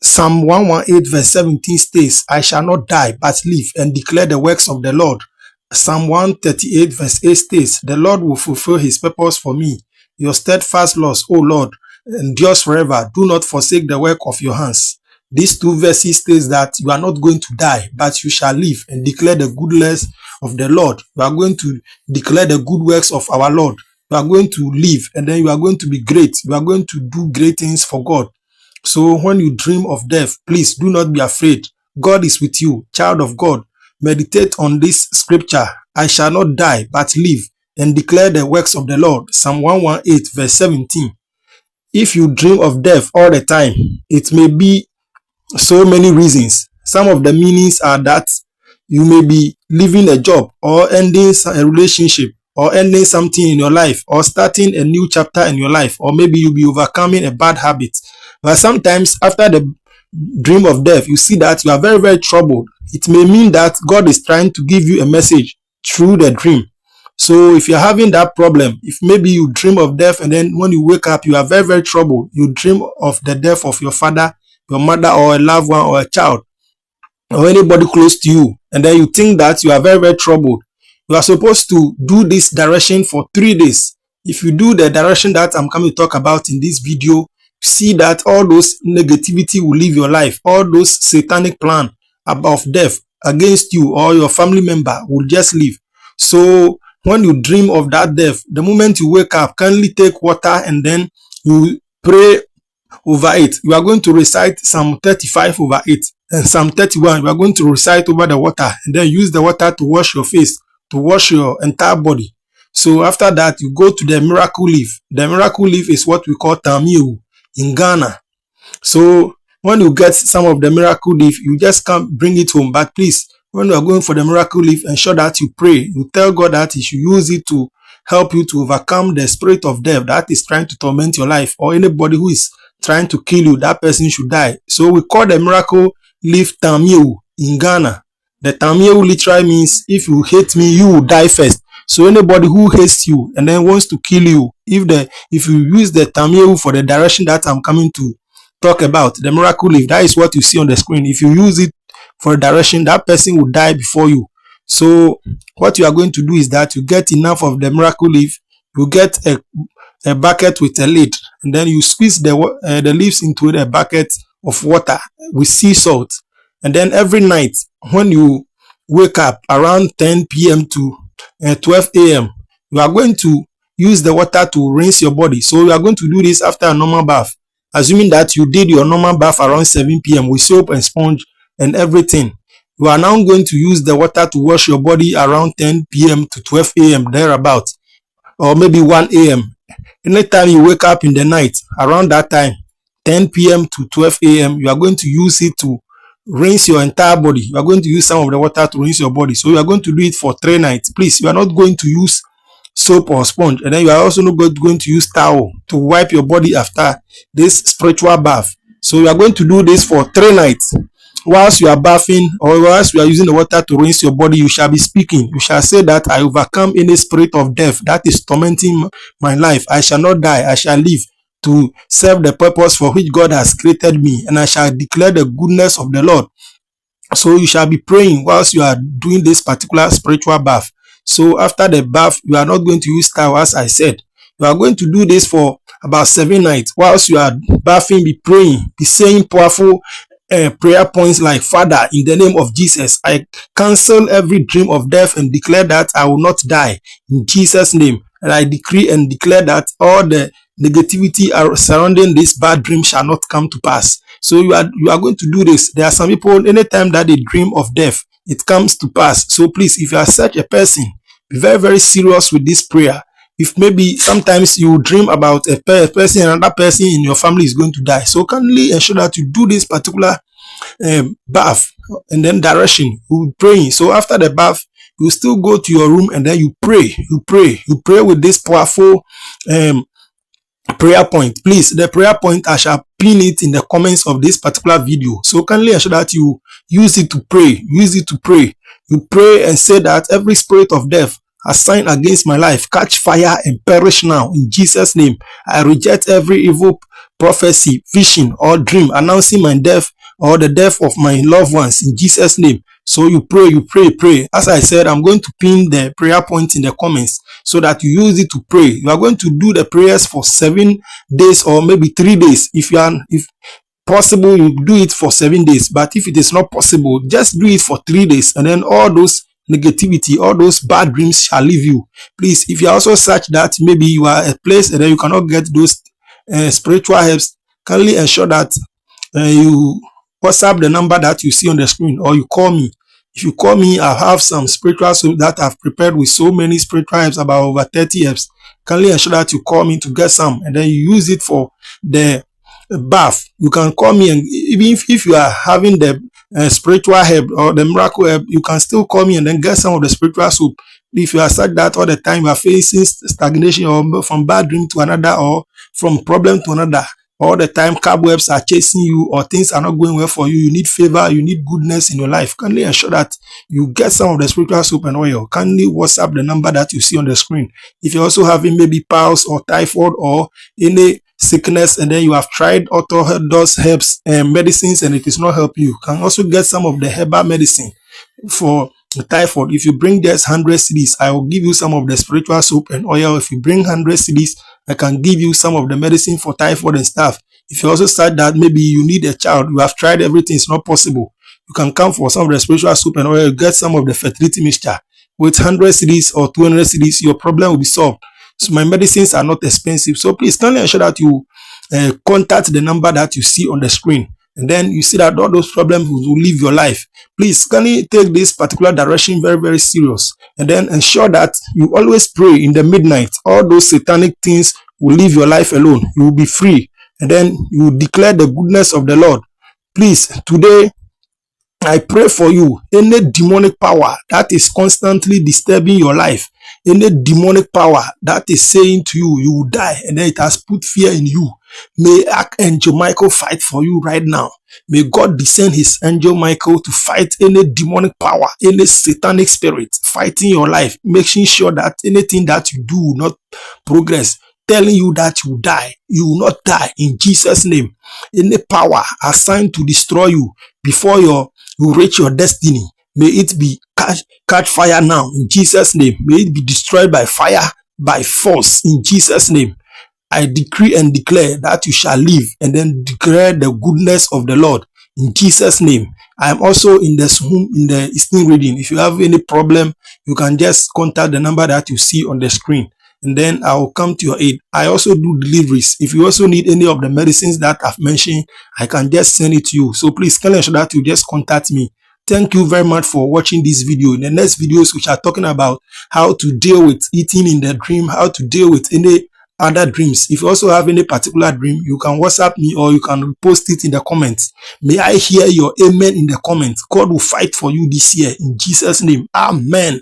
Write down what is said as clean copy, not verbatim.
Psalm 118 verse 17 states, I shall not die but live and declare the works of the Lord. Psalm 138 verse 8 states, the Lord will fulfill his purpose for me. Your steadfast laws, O Lord, endures forever. Do not forsake the work of your hands. These two verses states that you are not going to die, but you shall live and declare the goodness of the Lord. You are going to declare the good works of our Lord. You are going to live, and then you are going to be great. You are going to do great things for God. So when you dream of death, please do not be afraid. God is with you, child of God. Meditate on this scripture. I shall not die, but live and declare the works of the Lord. Psalm 118 verse 17. If you dream of death all the time, it may be so many reasons. Some of the meanings are that you may be leaving a job or ending a relationship or ending something in your life or starting a new chapter in your life, or maybe you'll be overcoming a bad habit. But sometimes after the dream of death, you see that you are very, very troubled. It may mean that God is trying to give you a message through the dream. So if you're having that problem, if maybe you dream of death and then when you wake up, you are very, very troubled. You dream of the death of your father, your mother, or a loved one, or a child, or anybody close to you, and then you think that you are very, very troubled. You are supposed to do this direction for 3 days. If you do the direction that I'm coming to talk about in this video, see that all those negativity will leave your life. All those satanic plan of death against you or your family member will just leave. So when you dream of that death, the moment you wake up, kindly take water and then you pray over it. You are going to recite Psalm 35 over it, and Psalm 31 you are going to recite over the water, and then use the water to wash your face, to wash your entire body. So after that, you go to the miracle leaf. The miracle leaf is what we call tamiu in Ghana. So when you get some of the miracle leaf, you just can't bring it home. But please, when you are going for the miracle leaf, ensure that you pray. You tell God that he should use it to help you to overcome the spirit of death that is trying to torment your life, or anybody who is trying to kill you, that person should die. So we call the miracle leaf tamiu in Ghana. The tamiu literally means, if you hate me, you will die first. So anybody who hates you and then wants to kill you, if you use the tamiu for the direction that I'm coming to talk about, the miracle leaf, that is what you see on the screen. If you use it for a direction, that person will die before you. So what you are going to do is that you get enough of the miracle leaf. You get a bucket with a lid, and then you squeeze the leaves into a bucket of water with sea salt. And then every night when you wake up around 10 p.m. to 12 a.m., you are going to use the water to rinse your body. So you are going to do this after a normal bath, assuming that you did your normal bath around 7 p.m. with soap and sponge and everything. You are now going to use the water to wash your body around 10 p.m. to 12 a.m. thereabout, or maybe 1 a.m. Anytime you wake up in the night, around that time, 10 p.m. to 12 a.m., you are going to use it to rinse your entire body. You are going to use some of the water to rinse your body. So you are going to do it for 3 nights. Please, you are not going to use soap or sponge. And then you are also not going to use towel to wipe your body after this spiritual bath. So you are going to do this for 3 nights. Whilst you are bathing, or whilst you are using the water to rinse your body, you shall be speaking. You shall say that I overcome any spirit of death that is tormenting my life. I shall not die. I shall live to serve the purpose for which God has created me, and I shall declare the goodness of the Lord. So you shall be praying whilst you are doing this particular spiritual bath. So after the bath, you are not going to use towel, as I said. You are going to do this for about 7 nights. Whilst you are bathing, be praying, be saying powerful prayer points like, Father, in the name of Jesus, I cancel every dream of death and declare that I will not die in Jesus' name. And I decree and declare that all the negativity surrounding this bad dream shall not come to pass. So you are going to do this. There are some people, anytime that they dream of death, it comes to pass. So please, if you are such a person, be very, very serious with this prayer. If maybe sometimes you dream about a person, another person in your family is going to die, so kindly ensure that you do this particular bath and then direction. You will praying. So after the bath, you still go to your room and then you pray. You pray with this powerful prayer point. Please, the prayer point, I shall pin it in the comments of this particular video. So kindly ensure that you use it to pray. You pray and say that every spirit of death assigned against my life catch fire and perish now in Jesus' name. I reject every evil prophecy, vision, or dream announcing my death or the death of my loved ones in Jesus' name. So you pray. As I said, I'm going to pin the prayer point in the comments so that you use it to pray. You are going to do the prayers for 7 days or maybe 3 days. If possible, you do it for 7 days. But if it is not possible, just do it for 3 days, and then all those negativity, all those bad dreams shall leave you. Please, if you are also such that maybe you are a place and then you cannot get those spiritual helps, kindly ensure that you WhatsApp the number that you see on the screen, or you call me. If you call me, I have some spiritual soup that I've prepared with so many spiritual herbs, about over 30 herbs. Kindly ensure that you call me to get some, and then you use it for the bath. You can call me, and even if you are having the spiritual herb or the miracle herb, you can still call me and then get some of the spiritual soup. If you are such that all the time you are facing stagnation, or from bad dream to another, or from problem to another, all the time cobwebs are chasing you, or things are not going well for you, you need favor, you need goodness in your life, kindly ensure that you get some of the spiritual soap and oil. Kindly WhatsApp the number that you see on the screen. If you're also having maybe piles or typhoid or any sickness, and then you have tried orthodox herbs and medicines and it is not helping you, can also get some of the herbal medicine for typhoid. If you bring just 100 cedis, I will give you some of the spiritual soap and oil. If you bring 100 cedis, I can give you some of the medicine for typhoid and stuff. If you also said that maybe you need a child, you have tried everything, it's not possible, you can come for some of the spiritual soap and oil, get some of the fertility mixture. With 100 cedis or 200 cedis, your problem will be solved. So my medicines are not expensive. So please kindly ensure that you contact the number that you see on the screen, and then you see that all those problems will leave your life. Please kindly take this particular direction very, very serious, and then ensure that you always pray in the midnight. All those satanic things will leave your life alone. You will be free, and then you will declare the goodness of the Lord. Please, today I pray for you. Any demonic power that is constantly disturbing your life, any demonic power that is saying to you, you will die, and then it has put fear in you, may Archangel Michael fight for you right now. May God descend his angel Michael to fight any demonic power, any satanic spirit fighting your life, making sure that anything that you do will not progress, telling you that you will die. You will not die in Jesus' name. Any power assigned to destroy you before you reach your destiny, may it be catch fire now in Jesus' name. May it be destroyed by fire, by force in Jesus' name. I decree and declare that you shall live, and then declare the goodness of the Lord in Jesus' name. I am also in the Eastern reading. If you have any problem, you can just contact the number that you see on the screen, and then I will come to your aid. I also do deliveries. If you also need any of the medicines that I've mentioned, I can just send it to you. So please kindly ensure that you just contact me. Thank you very much for watching this video. In the next videos, which are talking about how to deal with eating in the dream, how to deal with any other dreams. If you also have any particular dream, you can WhatsApp me, or you can post it in the comments. May I hear your amen in the comments. God will fight for you this year in Jesus' name. Amen.